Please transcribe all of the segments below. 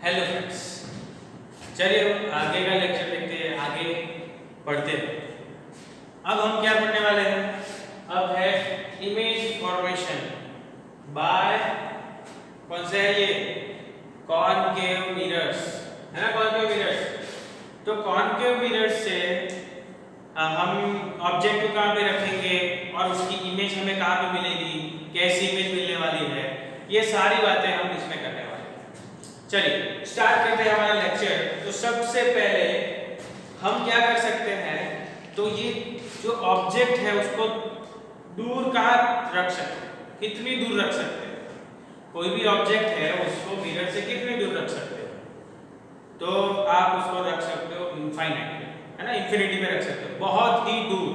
Hello friends, चलिए आगे का लेक्चर देखते हैं, आगे पढ़ते हैं। अब हम क्या पढ़ने वाले हैं? अब है इमेज फॉर्मेशन बाय कौन से है ये? कॉनकेव मिरर्स, है ना? Concave mirrors. तो कॉनकेव मिरर्स से हम ऑब्जेक्ट को कहाँ पे रखेंगे और उसकी इमेज हमें कहाँ पे मिलेगी, कैसी इमेज मिलने वाली है, ये सारी बातें हम इसमें करने वाले हैं। चलिए स्टार्ट करते हैं हमारा लेक्चर। तो सबसे पहले हम क्या कर सकते हैं, तो ये जो ऑब्जेक्ट है उसको दूर कहाँ रख सकते हैं, कितनी दूर रख सकते हैं? कोई भी ऑब्जेक्ट है उसको मिरर से कितनी दूर रख सकते हैं? तो आप उसको रख सकते हो इनफाइनाइट, है ना, इंफिनिटी में रख सकते हो, बहुत ही दूर।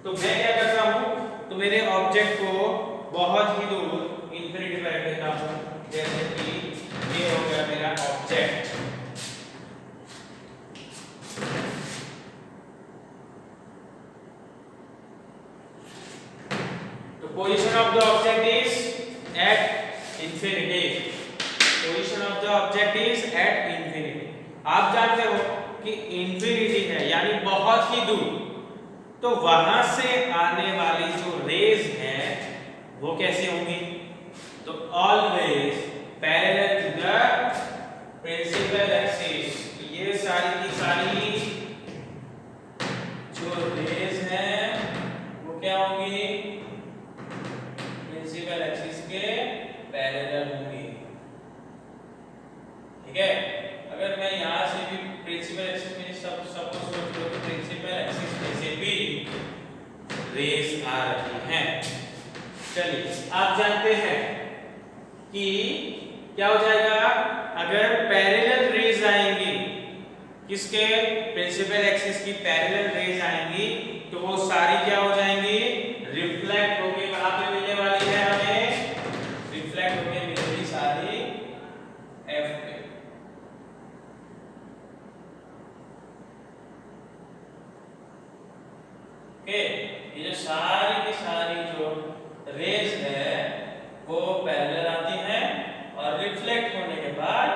तो मैं क्या करता हूँ, तो मेरे ऑब्जेक्ट को बहुत ही दूर इंफिनिटी में रख देता हूँ। जैसे कि ये हो गया मेरा ऑब्जेक्ट। तो position of the object is at infinity. Position of the object is at infinity. आप जानते हो कि इंफिनिटी है यानी बहुत ही दूर, तो वहां से आने वाली जो रेज है वो कैसी होंगी? तो always parallel to the principal axis. ये सारी की सारी जो रेज हैं वो क्या होंगी? प्रिंसिपल एक्सिस के पैरेलल होंगी। ठीक है, अगर मैं यहां से भी प्रिंसिपल एक्सिस में सब सोच लो तो प्रिंसिपल एक्सिस में से भी रेज आ रही हैं। चलिए आप जानते हैं कि क्या हो जाएगा अगर पैरेलल रेज आएंगी, किसके? प्रिंसिपल एक्सिस की पैरेलल रेज आएंगी, तो वो सारी क्या हो जाएंगी? रिफ्लेक्ट होके कहां पे मिलने वाली है हमें? रिफ्लेक्ट होके मिलेगी सारी एफ पे। ओके, ये जो सारी की सारी जो रेज है वो पैरेलल आती हैं और रिफ्लेक्ट होने के बाद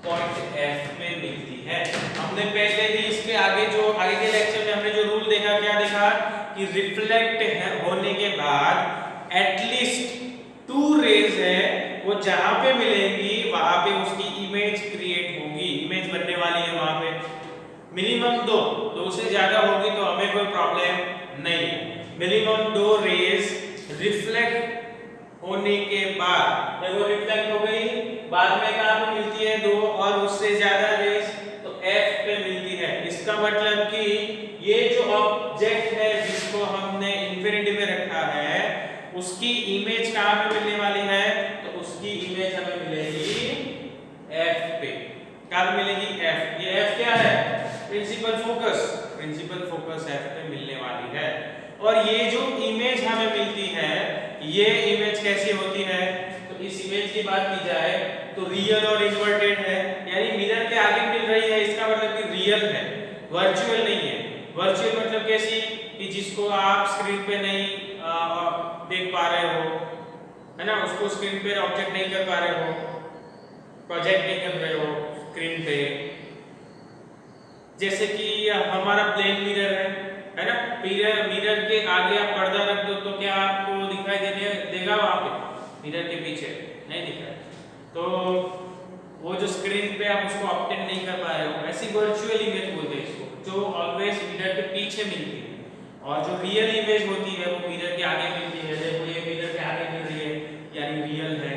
पॉइंट एफ पे मिलती है। हमने पहले ही इसके आगे के लेक्चर में हमने जो रूल देखा, क्या देखा कि रिफ्लेक्ट होने के बाद एटलीस्ट 2 रेज है वो जहां पे मिलेंगी वहां पे उसकी इमेज क्रिएट होगी, इमेज बनने वाली है वहां पे। मिनिमम 2 से ज्यादा होगी तो हमें कोई प्रॉब्लम नहीं है। मिनिमम 2 रेज रिफ्लेक्ट होने के बाद, देखो रिफ्लेक्ट हो गई, बाद में कहां पे मिलती है? 2 और उससे ज्यादा रेज तो F पे मिलती है। इसका मतलब कि ये जो ऑब्जेक्ट है जिसको हमने इंफिनिटी में रखा है उसकी इमेज कहां पे मिलने वाली है? तो उसकी इमेज हमें मिलेगी F पे। कहां पे मिलेगी? F। ये F क्या है? Principal focus. Principal focus F पे मिलने वाली है। और ये जो इमेज हमें मिलती है, ये इमेज कैसी होती है? तो इस इमेज की बात की जाए तो रियल और इन्वर्टेड है, यानी मिरर के आगे मिल रही है, इसका मतलब कि रियल है, वर्चुअल नहीं है। वर्चुअल मतलब कैसी? कि जिसको आप स्क्रीन पे नहीं देख पा रहे हो, है ना, उसको स्क्रीन पे ऑब्जेक्ट नहीं कर पा रहे हो, प्रोजेक्ट नहीं कर रहे हो स्क्रीन पे। जैसे कि हमारा प्लेन मिरर है ना, मिरर के आगे आप पर्दा रख दो तो क्या आपको दिखाई देगा? वहां पे मिरर के पीछे नहीं दिख रहा, तो वो जो स्क्रीन पे आप उसको ऑब्टेन नहीं कर पा रहे हो, ऐसी वर्चुअल इमेज बोलते हैं इसको, जो ऑलवेज मिरर के पीछे मिलती है। और जो रियल इमेज होती है वो मिरर के आगे मिलती है। देखो ये मिरर के आगे मिल रही है यानी रियल है।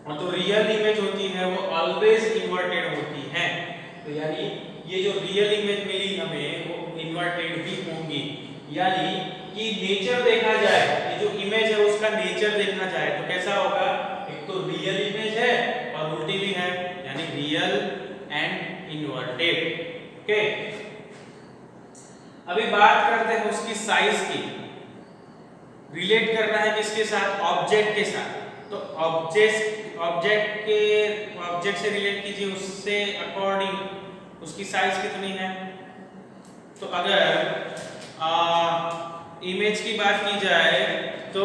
और तो रियल इमेज होती है वो ऑलवेज इन्वर्टेड होती है। तो यानी ये जो रियल इमेज मिली हमें वो इन्वर्टेड भी होंगी। यानी कि नेचर देखा जाए, ये जो इमेज है उसका नेचर देखा जाए तो कैसा होगा? एक तो रियल इमेज है और उल्टी भी है, यानी रियल एंड इन्वर्टेड। ओके, अभी बात करते हैं उसकी साइज की। रिलेट करना है किसके साथ? ऑब्जेक्ट के साथ। तो ऑब्जेक्ट से रिलेट कीजिए, उससे अकॉर्डिंग उसकी साइज कितनी है? तो अगर इमेज की बात की जाए तो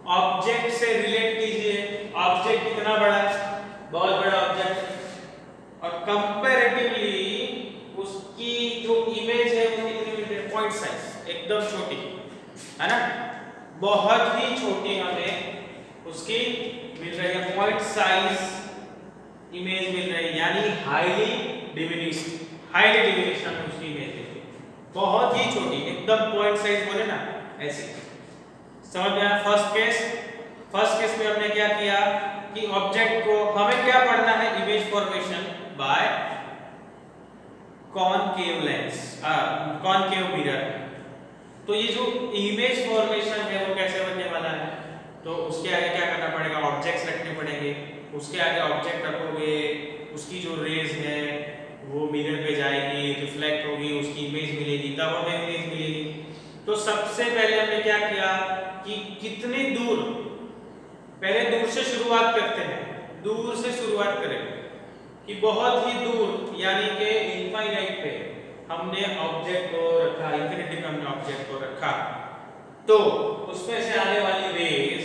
ऑब्जेक्ट से रिलेट कीजिए ऑब्जेक्ट कितना बड़ा है, बहुत बड़ा ऑब्जेक्ट, और कंपैरेटिवली उसकी जो इमेज है वो कितनी मिल रही है, पॉइंट साइज एकदम छोटी है ना, बहुत ही छोटी हमें उसकी मिल रही है, पॉइंट साइज इमेज मिल रही है, यानी हाईली डिमिनिश्ड हमें उसकी इमेज मिल रही है, बहुत ही छोटी, एकदम पॉइंट साइज बोले ना ऐसे। समझ में आया? फर्स्ट केस में हमने क्या किया कि ऑब्जेक्ट को हमें क्या पढ़ना है, image formation by concave lens, concave mirror. तो ये जो इमेज फॉर्मेशन है वो कैसे बनने वाला है, तो उसके आगे क्या करना पड़ेगा, ऑब्जेक्ट्स रखने पड़ेंगे, उसके आगे ऑब्जेक्ट रखोगे, उसकी जो रेज है वो मिरर पे जाएगी, रिफ्लेक्ट होगी, उसकी इमेज मिलेगी, तब हमें इमेज मिलेगी। तो सबसे पहले हमने क्या किया कि कितनी दूर, पहले दूर से शुरुआत करते हैं, दूर से शुरुआत करें कि बहुत ही दूर, यानी कि इनफाइनाइट पे हमने ऑब्जेक्ट को रखा, इंफिनिटी पे हमने ऑब्जेक्ट को रखा, तो उसमें से आने वाली रेज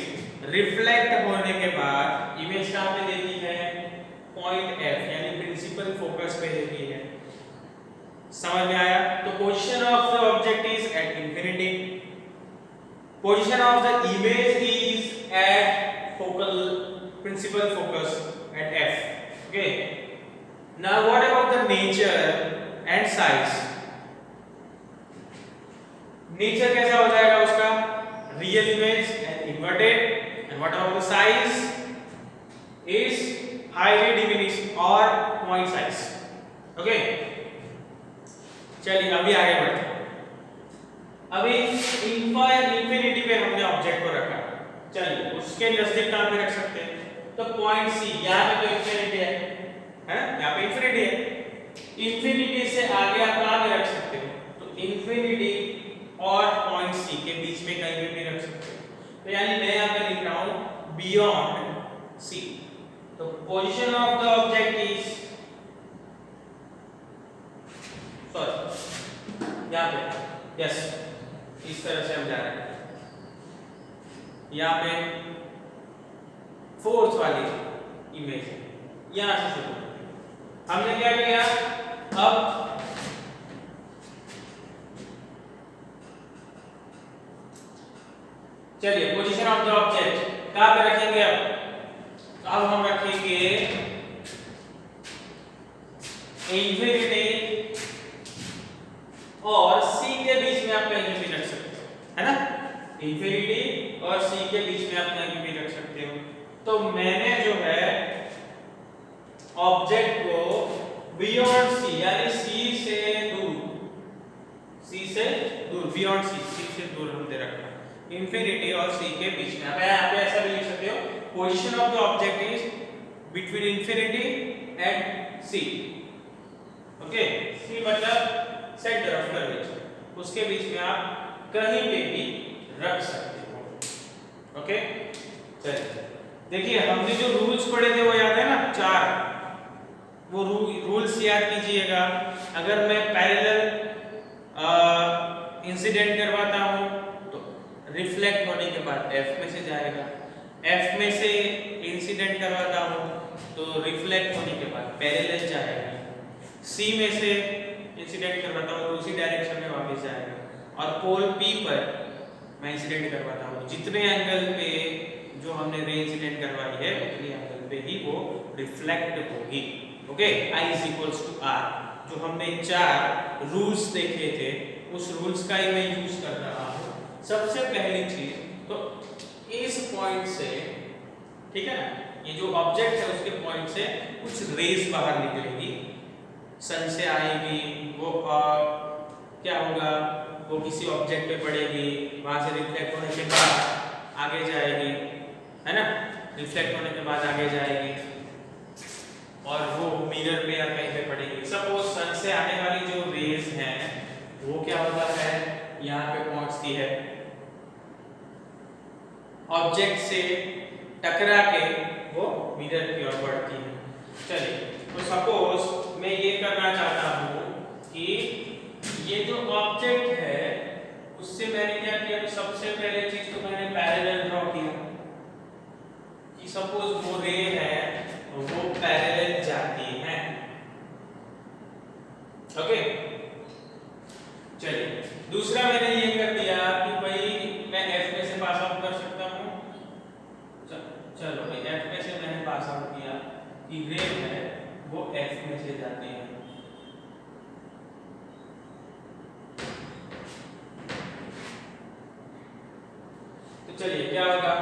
रिफ्लेक्ट होने के बाद इमेज कहां पे देती है, पॉइंट F यानी प्रिंसिपल फोकस पे देती है। समझ में आया? तो position of the object is at infinity, position of the image is at focal principal focus at F। Okay, now what about the nature and size? Nature कैसा हो जाएगा उसका, real image and inverted, and what about the size is highly diminished और point size. Okay, चलिए अभी आगे बढ़ते हैं। अभी इंफिनिटी पे हमने ऑब्जेक्ट को रखा, चलिए उसके नजदीक कहां पे रख सकते हैं, तो पॉइंट C, यहां पे तो इंफिनिटी है ना, यहाँ पे इंफिनिटी है, इंफिनिटी से आगे आप कहां पे रख सकते हो, तो इंफिनिटी और पॉइंट C के बीच में कहीं पे भी रख सकते हो। तो यानी मैं यहाँ पे लिख रहा हूँ बियॉन्ड C। तो position of the object is, sorry यहाँ पे, यस इस तरह से हम जा रहे हैं, यहाँ पे फोर्थ वाली इमेज है, यहाँ से शुरू हमने क्या किया, अब चलिए पोजीशन ऑफ द ऑब्जेक्ट कहां पे रखेंगे, अब हम रखेंगे इंफिनिटी और C के बीच में आप कहीं भी रख सकते हो, है ना, इंफिनिटी और C के बीच में आप कहीं भी रख सकते हो। तो मैंने जो है ऑब्जेक्ट को बियॉन्ड C यानी C से दूर बियॉन्ड C से दूर हमने रखा, इंफिनिटी और C के बीच में। अब यहाँ पे ऐसा भी लिख सकते हो, position of the object is between infinity and C। Okay, C मतलब सेंटर ऑफ कर्वेचर, उसके बीच में आप कहीं पे भी रख सकते हो। ओके, चलिए देखिए हमने जो रूल्स पढ़े थे वो याद है ना, 4, वो रूल्स याद कीजिएगा। अगर मैं पैरेलल इंसिडेंट करवाता हूं तो रिफ्लेक्ट होने के बाद F में से जाएगा, F में से इंसिडेंट करवाता हूं तो रिफ्लेक्ट होने के बाद पैरेलल जाएगा, C में से इंसिडेंट करवाता हूं तो उसी डायरेक्शन में वापस जाएगा, और पोल P पर मैं इंसिडेंट करवाता हूं, जितने एंगल पे जो हमने रे इंसिडेंट करवाई है उतने एंगल पे ही वो रिफ्लेक्ट होगी। Okay, I is equals to R, जो हमने 4 रूल्स देखे थे उस रूल्स का ही मैं यूज कर रहा हूं। सबसे पहली चीज तो इस पॉइंट से, ठीक है ना, ये जो ऑब्जेक्ट है उसके पॉइंट से कुछ रेज बाहर निकलेगी, सन से आएगी, वो क्या होगा, वो किसी ऑब्जेक्ट पे पड़ेगी, वहां से रिफ्लेक्ट होने के बाद आगे जाएगी, है ना, रिफ्लेक्ट होने के बाद आगे जाएगी और वो मिरर पे या कहीं पे पड़ेगी। सपोज सन से आने वाली जो रेज हैं वो क्या होता है, यहाँ पे पहुंचती है, ऑब्जेक्ट से टकरा के वो मिरर की ओर बढ़ती है। चलिए तो सपोज मैं ये करना चाहता हूँ कि ये जो ऑब्जेक्ट है उससे मैंने क्या किया, तो सबसे पहले चीज तो मैंने पैरेलल ड्रॉ किया कि सपोज ओके, चलिए दूसरा मैंने ये कर दिया कि भाई मैं एफ में से पास आउट कर सकता हूँ। चलो भाई एफ में से मैंने पास आउट किया कि रे है वो एफ में से जाती है। तो चलिए क्या होगा,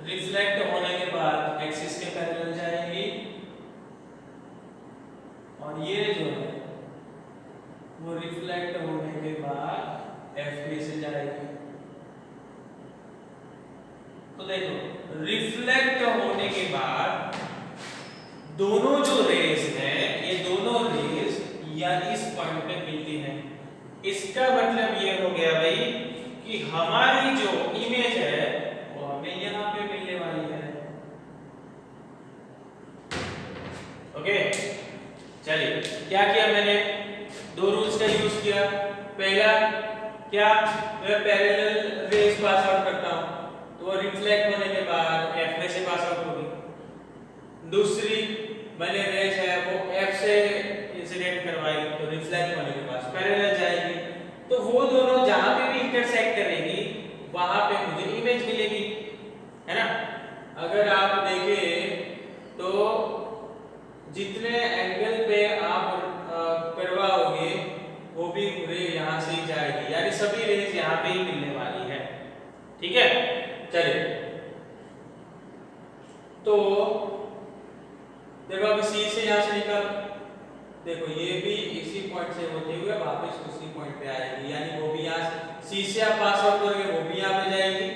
रिफ्लेक्ट होने के बाद एक्सिस के पैरेलल जाएगी और ये जो है वो रिफ्लेक्ट होने के बाद एफ में से जाएगी। तो देखो रिफ्लेक्ट होने के बाद दोनों जो रेज हैं ये दोनों रेज या इस पॉइंट पे मिलती हैं। इसका मतलब ये हो गया भाई कि हमारी जो इमेज है वो हमें यहाँ पे मिलने वाली है। ओके, चलिए क्या किया मैंने, दो रूल्स का यूज किया। पहला क्या, मैं पैरेलल रेज पास आउट करता हूं तो रिफ्लेक्ट होने के बाद एफ में से पास आउट होगी। दूसरी मैंने रेज है वो एफ से इंसिडेंट करवाई तो रिफ्लेक्ट होने के बाद पैरेलल जाएगी। तो वो दोनों जहां पे भी इंटरसेक्ट करेगी वहां पे मुझे इमेज मिलेगी, है ना। अगर आप देखें तो जितने एंगल पे आप करवाओगे वो भी रे यहाँ से ही जाएगी, यानी सभी रेज यहाँ पे ही मिलने वाली है। ठीक है, चलिए तो देखो अभी सी से यहाँ से निकल, देखो ये भी इसी पॉइंट से होते हुए वापस उसी पॉइंट पे आएगी, यानी वो भी यहाँ से सी से आप पास आउट करोगे वो भी यहाँ पे जाएगी,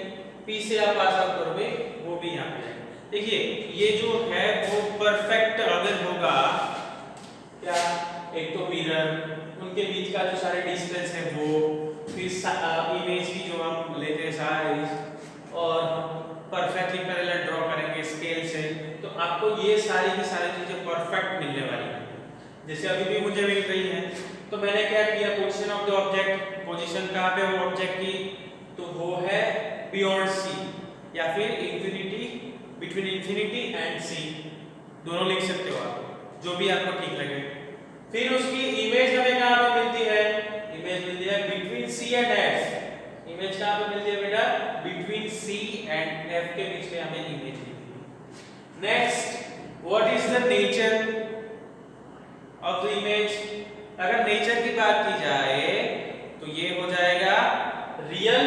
पी से आप पास आउट करोगे वो भी यहाँ पे जाएगी। देखिए ये जो है वो परफेक्ट अगर होगा क्या, एक तो मिरर उनके बीच का जो सारे डिस्टेंस है वो, फिर इमेज की जो हम लेते हैं साइज और परफेक्टली पैरेलल ड्रॉ करेंगे स्केल से, तो आपको ये सारी की सारी चीजें परफेक्ट मिलने वाली है जैसे अभी भी मुझे मिल रही है। तो मैंने क्या किया, position of the object, position कहाँ पे वो ऑब्जेक्ट की, तो वो है बियॉन्ड सी या फिर इंफिनिटी, बिटवीन इंफिनिटी एंड सी, दोनों लिख सकते हो आप, जो भी आपको ठीक लगे। फिर उसकी इमेज हमें कहाँ पे मिलती है, इमेज मिलती है between C and F. Image कहाँ पे मिलती है बेटा, बिटवीन सी एंड एफ के बीच में हमें इमेज मिलती है। Next, what is the nature of the image. अगर नेचर की बात की जाए तो ये हो जाएगा रियल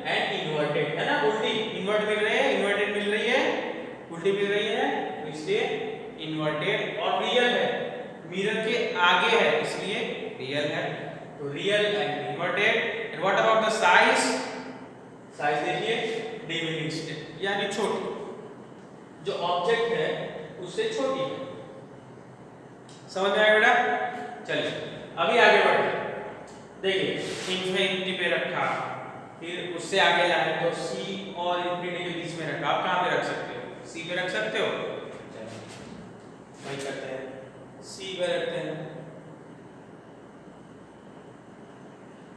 एंड इन्वर्टेड, है ना। उल्टी इन्वर्ट मिल रही है, इन्वर्टेड मिल रही है, उल्टी मिल रही है, तो इसलिए इन्वर्टेड, और रियल है, मिरर के आगे है इसलिए रियल है, तो real and inverted. And what about the size, size देखिए डिमिनिश्ड यानी छोटी, जो ऑब्जेक्ट है उससे छोटी है। समझ में आया बेटा, चलिए अभी आगे बढ़ते। देखिए इंफिनिटी पे रखा, फिर उससे आगे जाए तो सी और इंफिनिटी के बीच में रखा, आप कहाँ पे रख सकते हो, सी पे रख सकते हो, वही करते हैं, सी पे रखते हैं।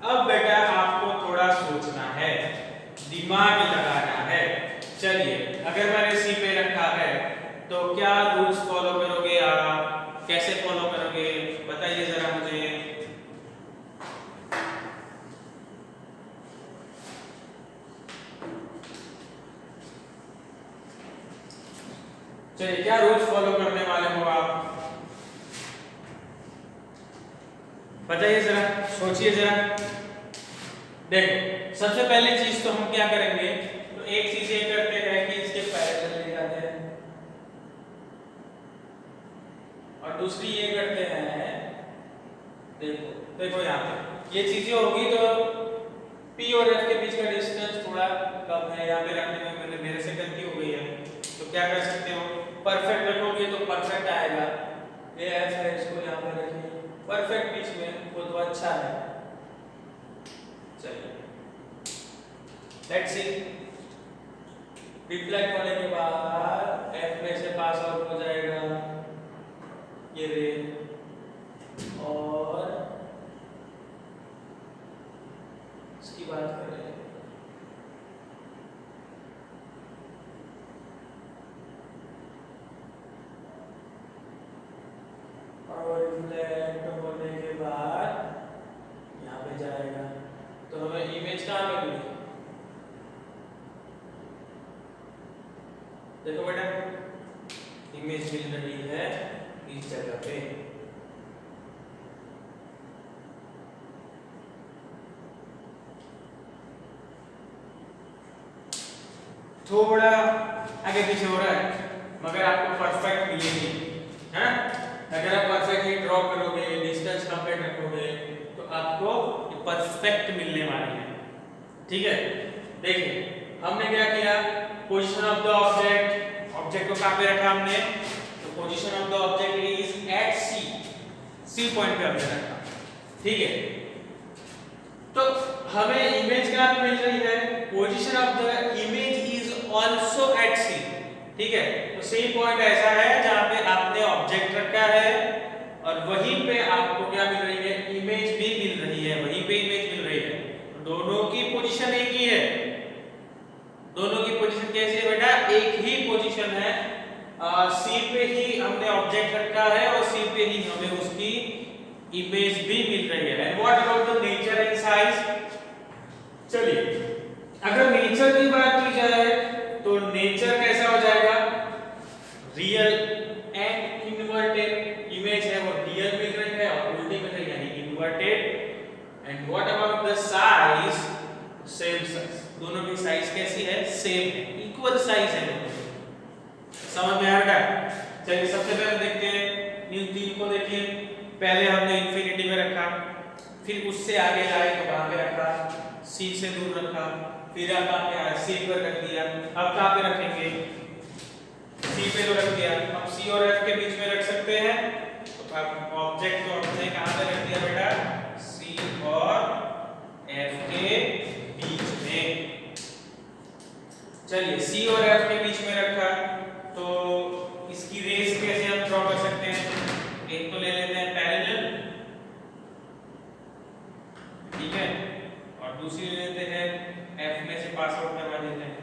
अब बेटा आपको थोड़ा सोचना है, दिमाग लगाना है। चलिए अगर मैंने सी पे रखा है तो क्या रूल्स फॉलो करोगे आप, कैसे फॉलो करोगे बताइए जरा मुझे। चलिए क्या रूल्स फॉलो करने वाले हो आप, बताइए जरा, सोचिए जरा। देखो सबसे पहली चीज तो हम क्या करेंगे, तो एक चीज ये करते हैं कि इसके पैरेलल ले जाते हैं, और दूसरी ये करते हैं, देखो यहाँ पे ये चीजें होगी तो P और F के बीच का डिस्टेंस थोड़ा कम है, यहाँ पे रखने में मेरे से गलती हो गई है, तो क्या कर सकते हो, परफेक्ट रखोगे तो परफेक्ट आएगा, ये F है इसको यहाँ पे रखिए, परफेक्ट बीच में वो तो अच्छा है। चलिए लेट्स सी, रिफ्लेक्ट होने के बाद F में से पास आउट हो जाएगा ये रे, और इसकी बात करें रिफ्लेक्ट होने के बाद यहाँ पे जाएगा, तो हमें इमेज कहाँ पे मिली? देखो बेटा, इमेज मिल रही है इस जगह पे। थोड़ा आगे पीछे हो रहा है मगर आपको परफेक्ट मिलेगी, है। अगर आप परफेक्टली ड्रॉ करोगे, डिस्टेंस कंपेयर रखोगे तो आपको परफेक्ट मिलने वाली है। ठीक है, देखिए हमने क्या किया, position of the object, object को कहां पे रखा हमने, तो position of the object is at C point पे हमने रखा। ठीक है, तो हमें इमेज कहां पे मिल रही है, position of the image is also at C. ठीक है, तो सी पॉइंट ऐसा है जहां पे आपने ऑब्जेक्ट रखा है और वहीं पे आपको क्या मिल रही है, इमेज भी मिल रही है, वहीं पे इमेज मिल रही है। दोनों की पोजीशन एक ही है। दोनों की पोजीशन कैसे है बेटा, एक ही पोजीशन है। सी पे ही हमने ऑब्जेक्ट रखा है और सी पे ही हमें उसकी इमेज भी मिल रही है। And what about the nature and size? चलिए, अगर नेचर की बात की जाए तो नेचर कैसा हो जाएगा, रियल एंड इन्वर्टेड। इमेज है वो रियल मिल रही है और उल्टी मिल रही है यानी inverted. And what about the size? Same size, दोनों की साइज कैसी है, सेम है, इक्वल साइज है दोनों। समझ में आ रहा है? चलिए सबसे पहले देखते हैं इन तीन को। देखिए पहले हमने इंफिनिटी में रखा, फिर उससे आगे जाए तो कहां पे रखा, सी से दूर रखा, फिर कहां पे आया, सी पर रख दिया। अब कहां पे रखेंगे, सी पे तो रख दिया, अब सी और एफ के बीच में रख सकते हैं। तो अब ऑब्जेक्ट को हमने कहां पे रख दिया बेटा, सी और एफ के बीच में। चलिए सी और एफ के बीच में रखा तो इसकी रेस कैसे हम ड्रॉ कर सकते हैं, एक तो ले लेते हैं पैरेलल, ठीक है, और दूसरी ले लेते हैं एफ में से पास आउट करवा देते हैं।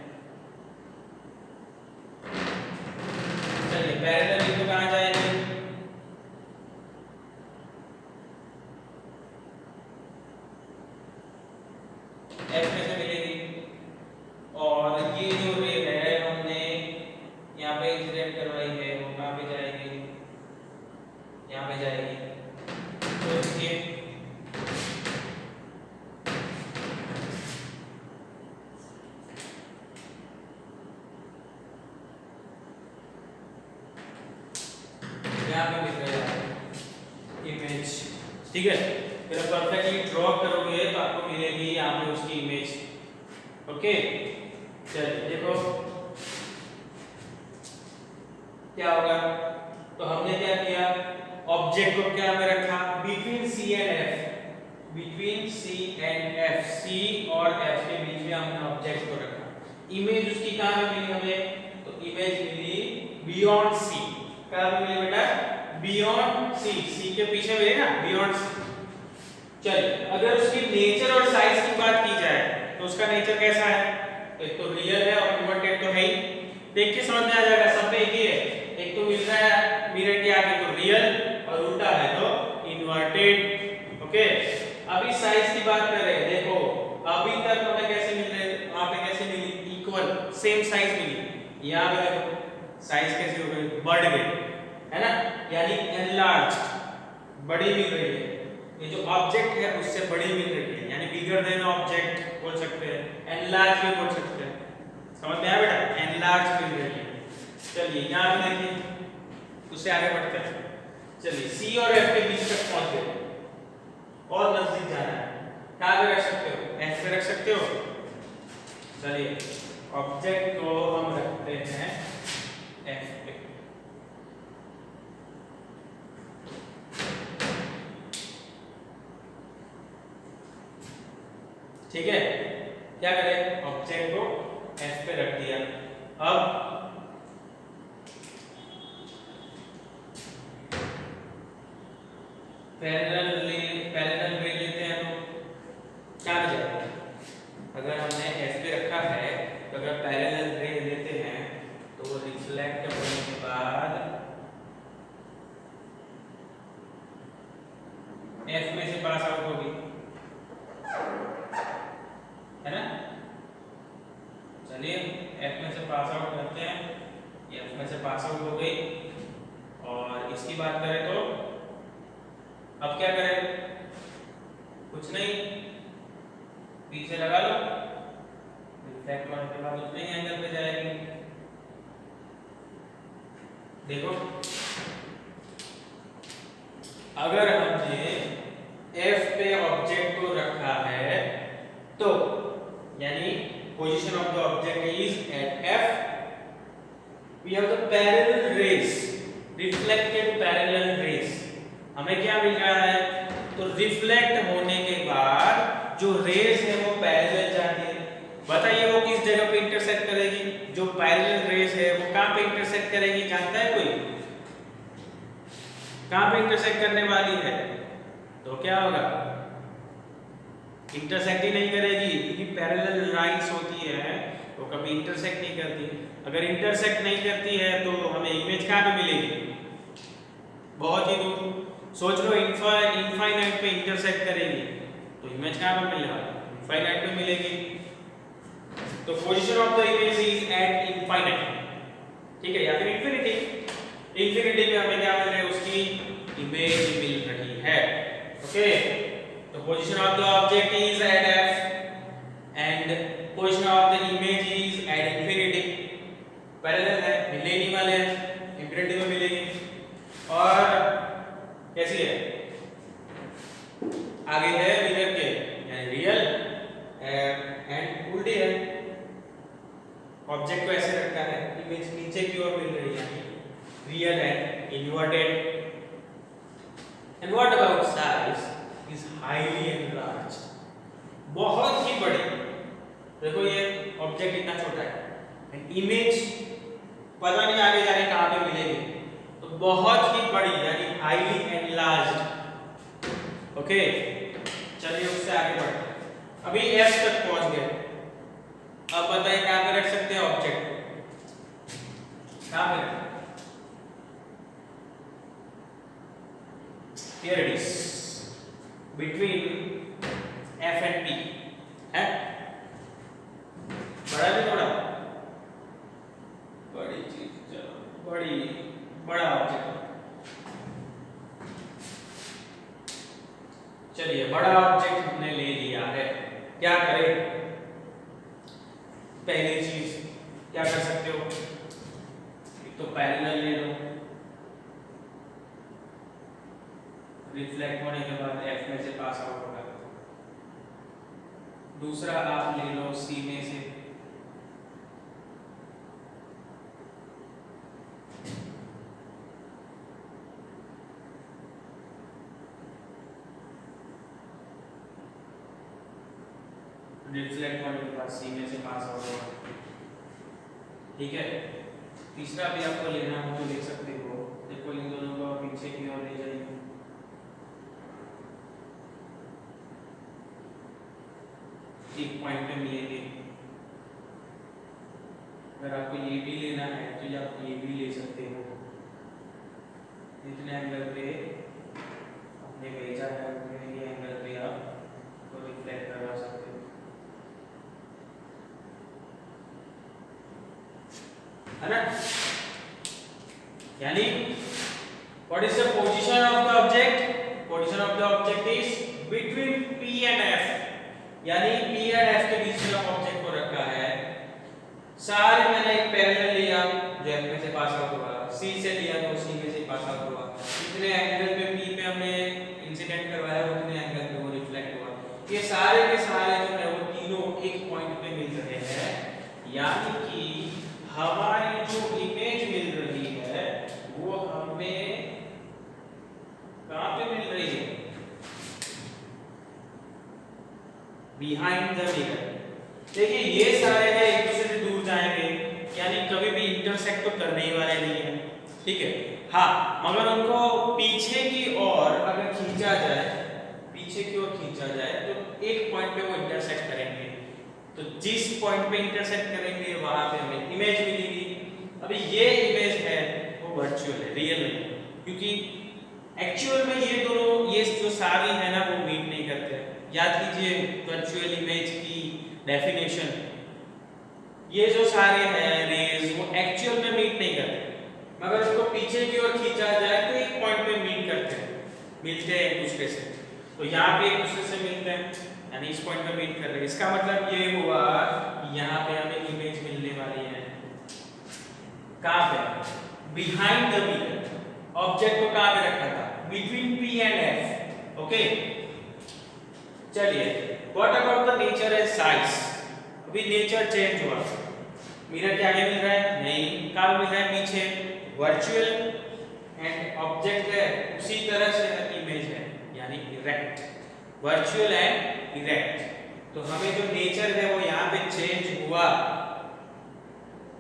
चलिए पैरेलल तो कहां जाएगी, एफ में से मिलेगी, और ये जो रे है हमने यहाँ पे इंसिडेंट करवाई है वो कहां पे जाएगी, यहाँ पे जाएगी। तो ये यहाँ पे मिल रहा है इमेज। ठीक है, फिर परफेक्टली ड्रॉ करोगे तो आपको मिलेगी यहाँ पे उसकी इमेज। ओके, चलिए देखो क्या होगा। तो हमने क्या किया, ऑब्जेक्ट को क्या में रखा, between C and F, between C and F, C और एफ के बीच में हमने ऑब्जेक्ट को रखा। इमेज उसकी कहां पे मिली हमें, तो इमेज मिली बियॉन्ड सी। कहां पे मिली बेटा, बियॉन्ड सी, सी के पीछे मिली ना, बियॉन्ड सी। चलिए अगर उसकी नेचर और साइज की बात की जाए तो उसका नेचर कैसा है, तो एक तो रियल है और इन्वर्टेड तो है ही। देख के समझ में आ जाएगा, सब में एक ही है, एक तो मिल रहा है मिरर के आगे तो रियल और उल्टा है तो इन्वर्टेड। ओके, अभी साइज की बात कर रहे हैं, देखो अभी तक हमें कैसे मिल रहे, वहां पे कैसे मिली, इक्वल सेम साइज मिली। यहां पे देखो साइज कैसे हो गई, बढ़ गई है ना, यानी एनलार्ज, बड़ी मिल रही है। ये जो ऑब्जेक्ट है उससे बड़ी मिल रही है, यानी बिगर देन ऑब्जेक्ट बोल सकते हैं, एनलार्ज भी बोल सकते हैं। समझ में आया बेटा, एनलार्ज मिल रही है। चलिए यहाँ पे देखिए, उससे आगे बढ़ते हैं। चलिए सी और एफ के बीच तक पहुंच गए और नजदीक जाना है, कहां पे रख सकते हो, एफ पे रख सकते हो। चलिए ऑब्जेक्ट को हम रखते हैं एफ पे। ठीक है, क्या करें, ऑब्जेक्ट को एफ पे रख दिया। अब पैरेलल रे लेते हैं तो क्या हो जाएगा, अगर हमने एफ पे रखा है तो अगर पैरेलल रे लेते हैं तो वो रिफ्लेक्ट होने के बाद F में से पास आउट होगी, है ना। चलिए F में से पास आउट करते हैं, F में से पास आउट हो गई। और इसकी बात करें तो अब क्या करें, कुछ नहीं, पीछे लगा लो, रिफ्लेक्ट होने के बाद उतने ही एंगल पे जाएगी। देखो अगर हमने F पे ऑब्जेक्ट को रखा है तो यानी position of the object is at F, we have the parallel rays, reflected parallel rays. हमें क्या मिल रहा है, तो रिफ्लेक्ट होने के बाद जो रेज है वो पैरेलल जाती है। बताइए वो किस जगह पे इंटरसेक्ट करेगी, जो पैरेलल रेज है वो कहां पे इंटरसेक्ट करेगी, जानता है कोई, कहां पे इंटरसेक्ट करने वाली है, तो क्या होगा, इंटरसेक्ट ही नहीं करेगी, क्योंकि पैरेलल लाइंस होती है वो कभी इंटरसेक्ट नहीं करती। अगर इंटरसेक्ट नहीं करती है तो हमें इमेज कहां पे मिलेगी, बहुत ही दूर। सोच लो इनफाइनाइट पे इंटरसेक्ट करेगी तो इमेज कहां पे मिलने वाली, इनफाइनाइट पे मिलेगी। तो position of the image is eight infinite, ठीक है, या फिर इंफिनिटी। इंफिनिटी पे हमें क्या मिल रहा है, उसकी इमेज मिल रही है। ओके, तो position of the object is at F and position of the image is at infinity. Parallel है, मिलने नहीं वाले हैं, इंफिनिटी में मिलेंगे। और कैसी है, आगे है मिरर के यानी रियल एंड उल्टी है। ऑब्जेक्ट को ऐसे रखा है, इमेज नीचे की ओर मिल रही है, real and inverted. And what about size, is highly enlarged, बहुत ही बड़ी। देखो ये ऑब्जेक्ट इतना छोटा है, एंड इमेज पता नहीं आगे जाके कहां पे मिलेगी, तो बहुत ही बड़ी यानी हाईली एनलार्ज्ड। ओके, चलिए उससे आगे बढ़ते हैं। अभी F तक पहुंच गए, अब बताइए कहां पे रख सकते हैं ऑब्जेक्ट, कहां पे, here it is between F and P है, बड़ा भी थोड़ा बड़ी चीज, चलो बड़ा ऑब्जेक्ट, चलिए बड़ा ऑब्जेक्ट हमने ले लिया है, क्या करें, पहली चीज क्या कर सकते हो, एक तो पैरेलल ले लो, रिफ्लेक्ट होने के बाद F में से पास आउट होगा। दूसरा आप ले लो C में से, रिफ्लेक्ट होने के बाद C में से पास आउट होगा, ठीक है। तीसरा भी आपको लेना हो तो ले सकते हो, देखो इन दोनों को पीछे की ओर ले जाइए, एक पॉइंट पे मिलेंगे। अगर आपको ये भी लेना है तो आप ये भी ले सकते हो, जितने एंगल पे आपने भेजा है उतने ही एंगल पे आप को रिफ्लेक्ट करवा सकते हो, है ना। यानी what is the position of the object, position of the object is between P and F, यानी P एंड F के बीच में ऑब्जेक्ट को रखा है। सारे मैंने एक पैरेलल लिया जो F में से पास आउट हुआ, C से लिया तो C में से पास आउट हुआ, जितने एंगल पे P पे हमने इंसिडेंट करवाया उतने एंगल पे वो रिफ्लेक्ट हुआ। ये सारे के सारे जो है वो तीनों एक पॉइंट पे मिल रहे हैं, यानी कि हमारी जो इमेज मिल रही है वो हमें कहां पे मिल रही है, बिहाइंड द मिरर। देखिए ये सारे हैं एक दूसरे से दूर जाएंगे, यानी कभी भी इंटरसेक्ट तो करने ही वाले नहीं है, ठीक है। हाँ, मगर उनको पीछे की ओर अगर खींचा जाए, पीछे की ओर खींचा जाए तो एक पॉइंट पे वो इंटरसेक्ट करेंगे, तो जिस पॉइंट पे इंटरसेक्ट करेंगे वहां पे हमें इमेज मिलेगी। अभी ये इमेज है वो वर्चुअल है, रियल नहीं, क्योंकि एक्चुअल में ये दोनों, ये जो सारी है याद कीजिए वर्चुअल इमेज की डेफिनेशन, ये जो सारे हैं रेज वो एक्चुअल में मीट नहीं करते, मगर उसको पीछे की ओर खींचा जाए तो एक पॉइंट पे मीट करते हैं, मिलते हैं एक दूसरे से। तो यहाँ पे एक दूसरे से मिलते हैं, यानी इस पॉइंट पे मीट कर रहे हैं। इसका मतलब ये हुआ कि यहाँ पे हमें इमेज मिलने वाली है। कहाँ पे? Behind the mirror. ऑब्जेक्ट को कहाँ पे रखा था? Between P and F। Okay, चलिए what about the nature and size. अभी नेचर चेंज हुआ, मिरर के आगे मिल रहा है नहीं, कहाँ मिल रहा है? पीछे। वर्चुअल एंड ऑब्जेक्ट है उसी तरह से इमेज है, यानी इरेक्ट, वर्चुअल एंड इरेक्ट। तो हमें जो नेचर है वो यहाँ पे चेंज हुआ।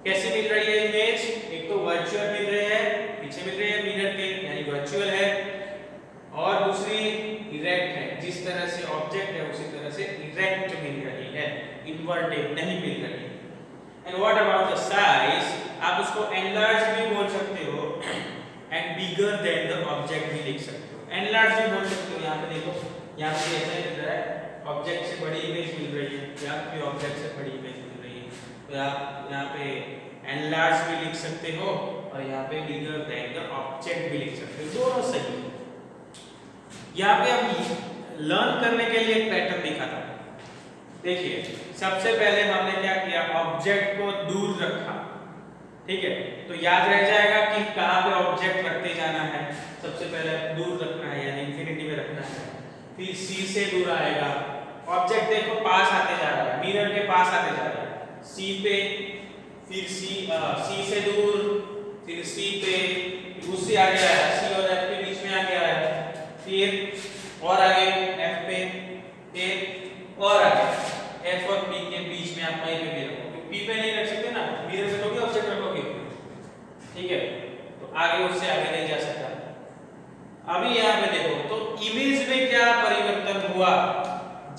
कैसे मिल रही है इमेज? एक तो वर्चुअल मिल रही है, पीछे मिल रही है मिरर के, यानी वर्चुअल है, और दूसरी इरेक्ट है, जिस तरह से ऑब्जेक्ट है उसी तरह से इरेक्ट मिल रही है, इन्वर्टेड नहीं मिल रही है। And what about the size? आप उसको एनलार्ज भी बोल सकते हो and bigger than the object भी लिख सकते हो। एनलार्ज भी बोल सकते हो। यहाँ पे देखो, यहाँ पे ऐसा ही मिल रहा है, ऑब्जेक्ट से बड़ी इमेज मिल रही है, यहाँ पे ऑब्जेक्ट से बड़ी इमेज मिल रही है, तो आप यहाँ पे एनलार्ज भी लिख सकते हो और यहाँ पे बिगर देन द ऑब्जेक्ट भी लिख सकते हो, दोनों सही है। यहाँ पे हम लर्न करने के लिए एक पैटर्न दिखा था। देखिए, सबसे पहले हमने क्या किया? ऑब्जेक्ट को दूर रखा, ठीक है, तो याद रह जाएगा कि कहाँ पे ऑब्जेक्ट रखते जाना है। सबसे पहले दूर रखना है, यानी इंफिनिटी में रखना है। फिर C से दूर आएगा, ऑब्जेक्ट देखो पास आते जा रहा है, मिरर के पास आते जा रहा है, C पे, फिर C से दूर, फिर C पे, उससे आगे आया, C और F के बीच में आ गया है, फिर और आगे F पे, फिर और आगे F और P के बीच में आप कहीं पे भी रखोगे, P पे नहीं रख सकते ना, मिरर पे रखोगे, ऑब्जेक्ट रखोगे, ठीक है, तो आगे उससे आगे नहीं जा सकता। अभी यहाँ पे देखो तो इमेज में क्या परिवर्तन हुआ?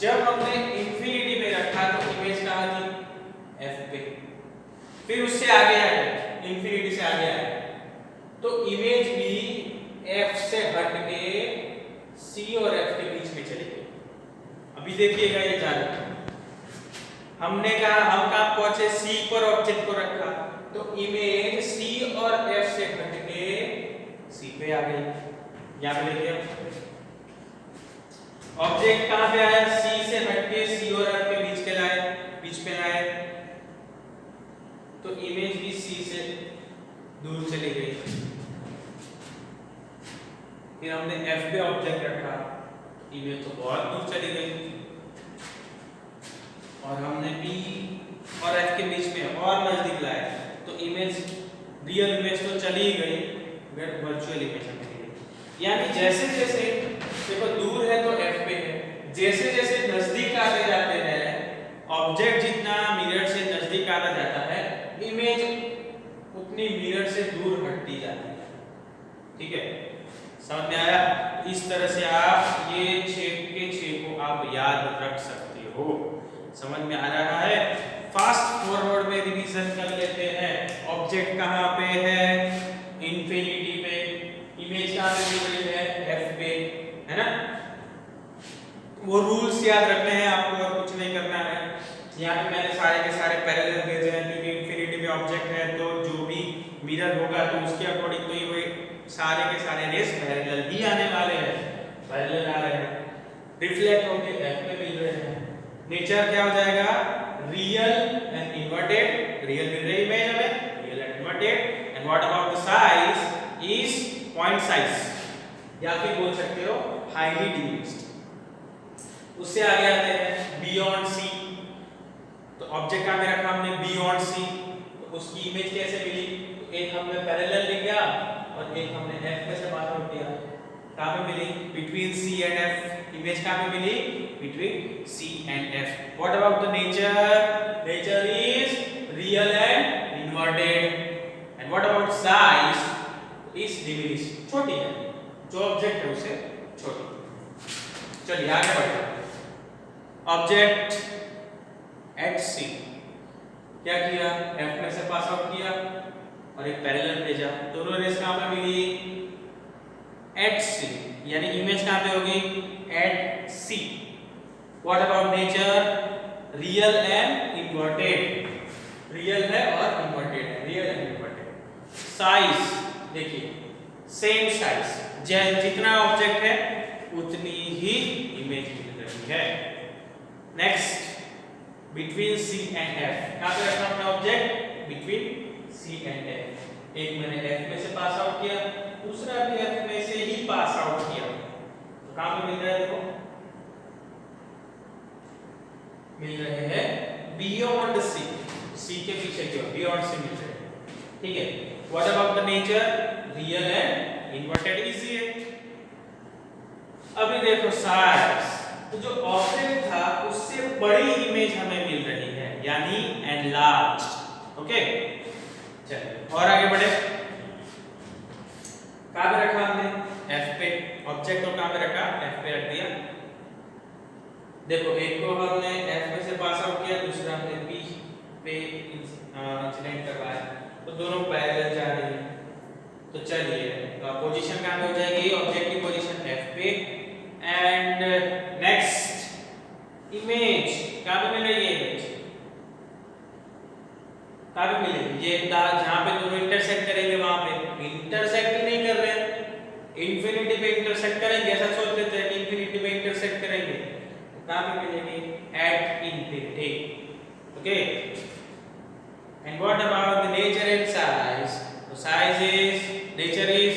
जब हमने इंफिनिटी में रखा तो इमेज कहाँ थी? F पे, फिर उससे आगे आए, इंफिनिटी से आगे आए, तो इमेज भी F से हट के C और F के बीच में चली गई। अभी देखिएगा ये जाने, हमने कहा हम कहाँ पहुंचे? C पर ऑब्जेक्ट को रखा, तो इमेज C और F से हट के C पे आ गई। यहाँ पे देखिए, ऑब्जेक्ट कहाँ पे आया? C से हट के C और F के बीच पे लाए, तो इमेज भी C से दूर चली गई। फिर हमने F पे ऑब्जेक्ट रखा, इमेज तो बहुत दूर चली गई, और हमने P और F के बीच में और नजदीक लाए, तो इमेज, रियल इमेज तो चली ही गई, बट वर्चुअल इमेज हमें मिल गई। यानी जैसे जैसे देखो दूर है तो F पे है, जैसे जैसे नजदीक आते जाते हैं, ऑब्जेक्ट जितना मिरर से नजदीक आता जाता है, इमेज उतनी मिरर से दूर हटती जाती है, ठीक है, समझ में आया? इस तरह से आप ये 6 के 6 को आप याद रख सकते हो। समझ में आ रहा है? फास्ट फॉरवर्ड में रिवीजन कर लेते हैं। ऑब्जेक्ट कहाँ पे है? इंफिनिटी पे। इमेज कहाँ पे मिल रही है? F पे, है ना? वो रूल्स याद रखने हैं आपको और कुछ नहीं करना है। यहाँ पे मैंने सारे के सारे पैरेलल भेजे हैं, क्योंकि इंफिनिटी में ऑब्जेक्ट है तो जो भी मिरर होगा तो उसके अकॉर्डिंग तो ये सारे के सारे रेस पैरेलल ही आने वाले हैं, पैरेलल आ रहे हैं, रिफ्लेक्ट होके F पे मिल रहे हैं। नेचर क्या हो जाएगा? Real and inverted. रियल मिल रही इमेज हमें, real and inverted. And what about the size? Is point size, या फिर बोल सकते हो हाईली डिमिनिश्ड। उससे आगे आते हैं बियॉन्ड C। तो ऑब्जेक्ट का रखा हमने बियॉन्ड C, तो उसकी इमेज कैसे मिली? तो एक हमने पैरेलल ले गया और एक हमने F पे से बाहर किया। कहाँ पे मिली? Between C and F। Image कहाँ पे मिली? Between C and F। What about the nature? Nature is real and inverted. And what about size? Is diminished, छोटी है, जो ऑब्जेक्ट है उसे छोटी। चलिए आगे बढ़ते हैं। ऑब्जेक्ट एट C क्या किया? F में से पास आउट किया और एक पैरेलल भेजा, दोनों रेस कहाँ पे मिली? एट C, यानी इमेज कहाँ पे होगी? At C। What about nature? Real and inverted, real है और इन्वर्टेड है, रियल एंड इन्वर्टेड। साइज देखिए सेम साइज, जितना ऑब्जेक्ट है उतनी ही इमेज मिल रही है। Next between C and F, कहां पे रखा हमने object? Between C and F. एक मैंने एफ में से पास आउट किया, दूसरा भी एफ में से ही पास आउट किया, तो कहां पे मिल रहा है? देखो मिल रहे हैं बियॉन्ड सी, सी के पीछे की ओर बियॉन्ड सी मिल रहे हैं, ठीक है। What about the nature? Real and inverted, easy है। अभी देखो साइज, तो जो ऑब्जेक्ट था उससे बड़ी इमेज हमें मिल रही है, यानी एनलार्ज्ड। ओके चलिए और आगे बढ़े। कहां पे रखा हमने? एफ पे। ऑब्जेक्ट को कहां पे रखा? एफ पे रख दिया। देखो एक को हमने एफ में से पास आउट किया, दूसरा हमने पी पे इंसिडेंट करवाया, तो दोनों पैरेलल जा रही है। तो चलिए पोजीशन कहां पे हो जाएगी? ऑब्जेक्ट की पोजीशन एफ पे। एंड नेक्स्ट इमेज कहां पे मिलेगी? इमेज कहां पे मिलेगी? ये जहां पे दोनों इंटरसेक्ट करेंगे वहां पे। इंटरसेक्ट ही नहीं कर रहे हैं, इंफिनिटी पे इंटरसेक्ट करेंगे, ऐसा सोच लेते हैं कि इंफिनिटी पे इंटरसेक्ट करेंगे, तो कहां पे मिलेगी? At infinity. Okay and what about the nature and size? तो size is, nature is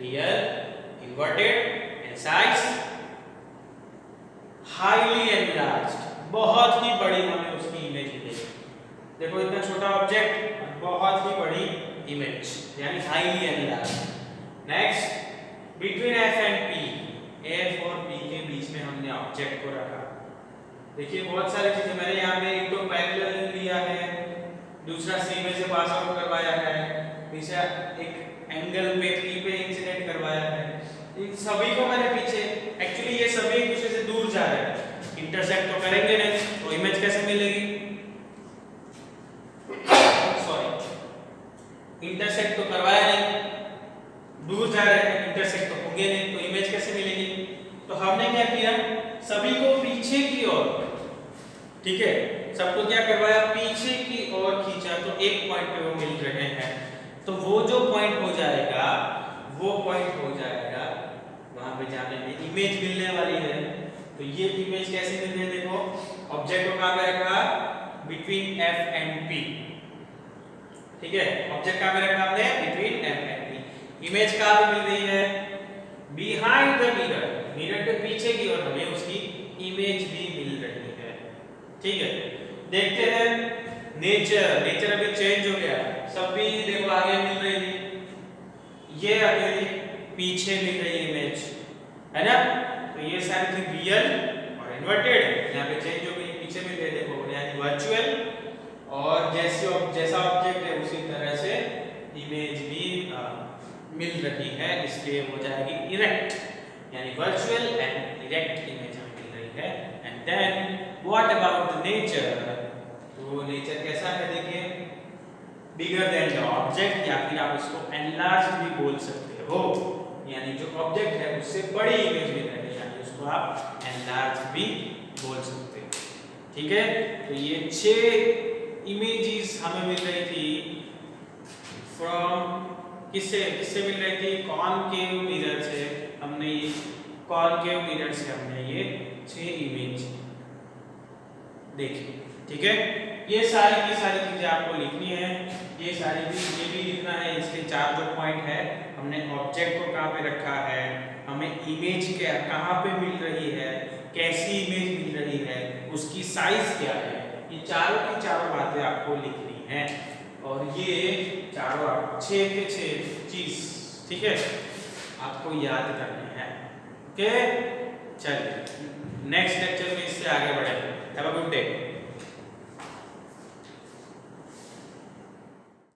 real, inverted and size highly enlarged, बहुत ही बड़ी हमें उसकी इमेज मिलेगी। देखो इतना छोटा ऑब्जेक्ट, बहुत ही बड़ी इमेज, यानी highly enlarged. Next between F and P, F और पी के बीच में हमने ऑब्जेक्ट को रखा। देखिए बहुत सारी चीजें मैंने यहाँ पे एक तो पैरेलल लिया है, दूसरा सी में से पास आउट करवाया है, तीसरा एक एंगल पे पी पे इंसिडेंट करवाया है। इन सभी को मैंने पीछे, एक्चुअली ये सभी एक दूसरे से दूर जा रहे हैं, इंटरसेक्ट तो करेंगे नहीं, तो इमेज कैसे मिलेगी? सॉरी, इंटरसेक्ट तो करवाया नहीं, दूर जा रहे हैं, इंटरसेक्ट तो होंगे नहीं, तो इमेज कैसे मिलेगी? तो हमने क्या किया? सभी को पीछे की ओर, ठीक है, सबको क्या करवाया? पीछे की ओर खींचा, तो एक पॉइंट पे वो मिल रहे हैं। तो वो जो पॉइंट हो जाएगा, वो पॉइंट हो जाएगा वहां पे जाने में इमेज मिलने वाली है। तो ये इमेज कैसे मिल रही है? देखो ऑब्जेक्ट को कहां पे रखा? बिटवीन एफ एंड पी, ठीक है। ऑब्जेक्ट कहां पे रखा हमने? Between F and P. Image कहां पे मिल रही है? बिहाइंड द मिरर, मिरर के पीछे की ओर हमें उसकी इमेज भी मिल रही है, ठीक है। देखते हैं नेचर, नेचर अभी चेंज हो गया, सब भी देखो आगे मिल रही थी, ये अकेली पीछे मिल रही इमेज, है ना। तो ये सारी थी रियल और इन्वर्टेड, यहाँ पे चेंज हो गई, पीछे मिल रही, देखो यानी वर्चुअल, और जैसा ऑब्जेक्ट है उसी तरह से इमेज भी मिल रही है, इसलिए हो जाएगी इरेक्ट, यानी वर्चुअल एंड इरेक्ट इमेज हमें मिल रही है। And then what about the nature? तो नेचर कैसा है? देखिए बिगर देन द ऑब्जेक्ट, या फिर आप इसको एनलार्ज्ड भी बोल सकते हो, यानी जो ऑब्जेक्ट है उससे बड़ी इमेज मिल रही है, यानी उसको आप एनलार्ज्ड भी बोल सकते हो, ठीक है। तो ये 6 इमेजेस हमें मिल रही थी फ्रॉम, किससे मिल रही थी? कॉनकेव मिरर से। हमने ये कॉनकेव मिरर से हमने ये 6 इमेज देखी, ठीक है। ये सारी की सारी चीजें आपको लिखनी है, ये भी लिखना है। इसके 4 जो पॉइंट है, हमने ऑब्जेक्ट को कहाँ पे रखा है, हमें इमेज क्या कहाँ पे मिल रही है, कैसी इमेज मिल रही है, उसकी साइज क्या है, ये चारों की चारों बातें आपको लिखनी है। और ये चारों 6 के 6 चीज, ठीक है, आपको याद करने हैं। ओके चलिए नेक्स्ट लेक्चर में इससे आगे बढ़ेंगे। Have a good day.